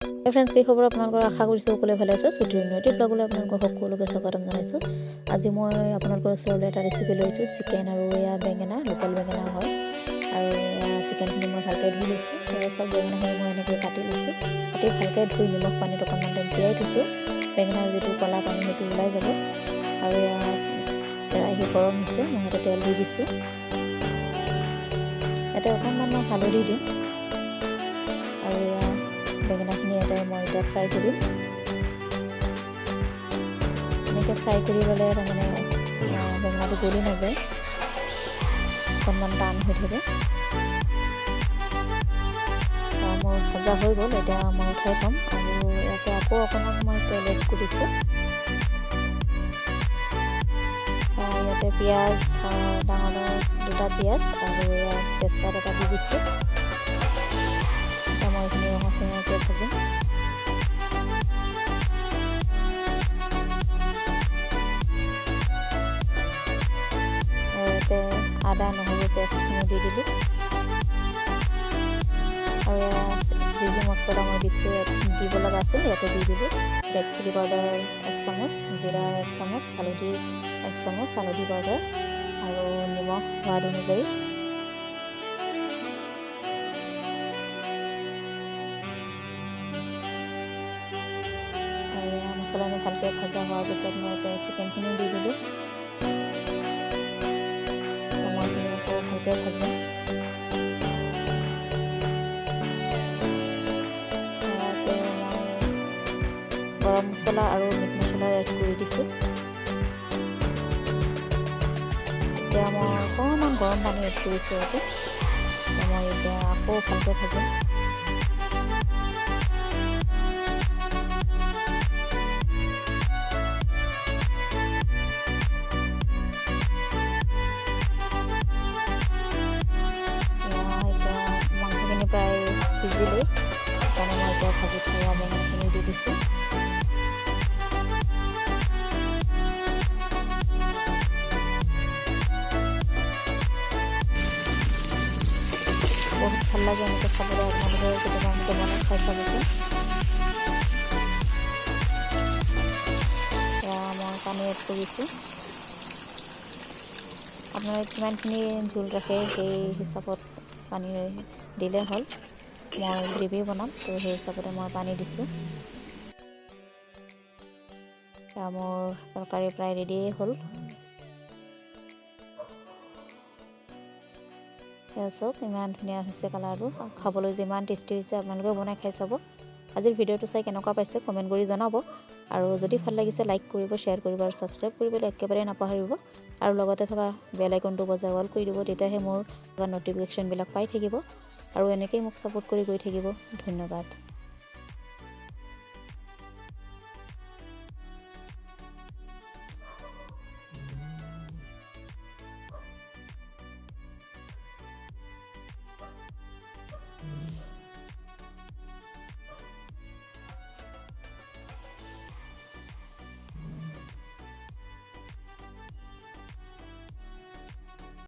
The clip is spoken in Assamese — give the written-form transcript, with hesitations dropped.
ফ্ৰেণ্ডছ কি খবৰ আপোনালোকৰ আশা কৰিছোঁ সকলোৱে ভালে আছে ছুটিৰ নৈতিক ব্লগলৈ আপোনালোকৰ সকলোকে স্বাগতম জনাইছোঁ আজি মই আপোনালোকৰ ওচৰলৈ এটা ৰেচিপি লৈছোঁ চিকেন আৰু এয়া বেঙেনা লোকেল বেঙেনা হয় আৰু চিকেনখিনি মই ভালকৈ ধুই লৈছোঁ চব বেঙেনাখিনি মই এনেকৈ কাটি লৈছোঁ কাটি ভালকৈ ধুই নিমখ পানীত অকণমান টাইম তিয়াই থৈছোঁ বেঙেনাৰ যিটো ক'লা পানী সেইটো ওলাই যাব আৰু এয়া কেৰাহী গৰম হৈছে মই ইয়াতে তেল দি দিছোঁ ইয়াতে অকণমান মই হালধি দিম আৰু এয়া বেঙেনাখিনি ইয়াতে মই এতিয়া ফ্ৰাই কৰিম এনেকৈ ফ্ৰাই কৰি ল'লে তাৰমানে বেঙেনাটো গলি নাযায় অকণমান টান হৈ থাকে মোৰ ভজা হৈ গ'ল এতিয়া মই উঠাই থ'ম আৰু ইয়াতে আকৌ অকণমান মই তেল এড কৰিছোঁ ইয়াতে পিঁয়াজ ডাঙৰ দুটা পিঁয়াজ আৰু এয়া তেজপাত এটা দি দিছোঁ মই এইখিনি ৰঙচঙীয়াকৈ ভাজিম ইয়াতে আদা নহৰু পেষ্টখিনি দি দিলোঁ আৰু যি যি মছলা মই দিছোঁ দিব লগা আছিল ইয়াতে দি দিলোঁ ৰেড চিলি পাউডাৰ 1 চামুচ জিৰা 1 চামুচ হালধি 1 চামুচ হালধি পাউডাৰ আৰু নিমখ সোৱাদ অনুযায়ী মছলাখিনি ভালকৈ ভজা হোৱাৰ পিছত মই এতিয়া চিকেনখিনি দি দিলোঁ মইখিনি আকৌ ভালকৈ ভাজিম ইয়াতে মই গৰম মছলা আৰু মিট মছলা এড কৰি দিছোঁ এতিয়া মই অকণমান গৰম পানী এড কৰিছোঁ ইয়াতে মই এতিয়া আকৌ ভালকৈ ভাজিম প্ৰায় সিজিলেই সেইকাৰণে মই এতিয়া ভাজি থোৱা বেঙেনাখিনি দি দিছোঁ বহুত ভাল লাগে এনেকৈ খাবলৈ আপোনালোকে কেতিয়াবা এনেকৈ বনাই খাই চাবচোন এয়া মই পানী এড কৰিছোঁ আপোনালোকে কিমানখিনি জোল ৰাখে সেই হিচাপত পানী দিলে হ'ল মই গ্ৰেভি বনাম তো সেই হিচাপতে মই পানী দিছোঁ মোৰ তৰকাৰী প্ৰায় ৰেডিয়ে হ'ল চাওক ইমান ধুনীয়া হৈছে কালাৰটো খাবলৈ যিমান টেষ্টি হৈছে আপোনালোকেও বনাই খাই চাব আজিৰ ভিডিঅ'টো চাই কেনেকুৱা পাইছে কমেণ্ট কৰি জনাব আৰু যদি ভাল লাগিছে লাইক কৰিব শ্বেয়াৰ কৰিব আৰু ছাবস্ক্ৰাইব কৰিবলৈ একেবাৰে নাপাহৰিব আৰু লগতে থকা বেল আইকনটো বজাই অল কৰি দিব তেতিয়াহে মোৰ ন'টিফিকেশ্যনবিলাক পাই থাকিব আৰু এনেকৈয়ে মোক ছাপোৰ্ট কৰি গৈ থাকিব ধন্যবাদ।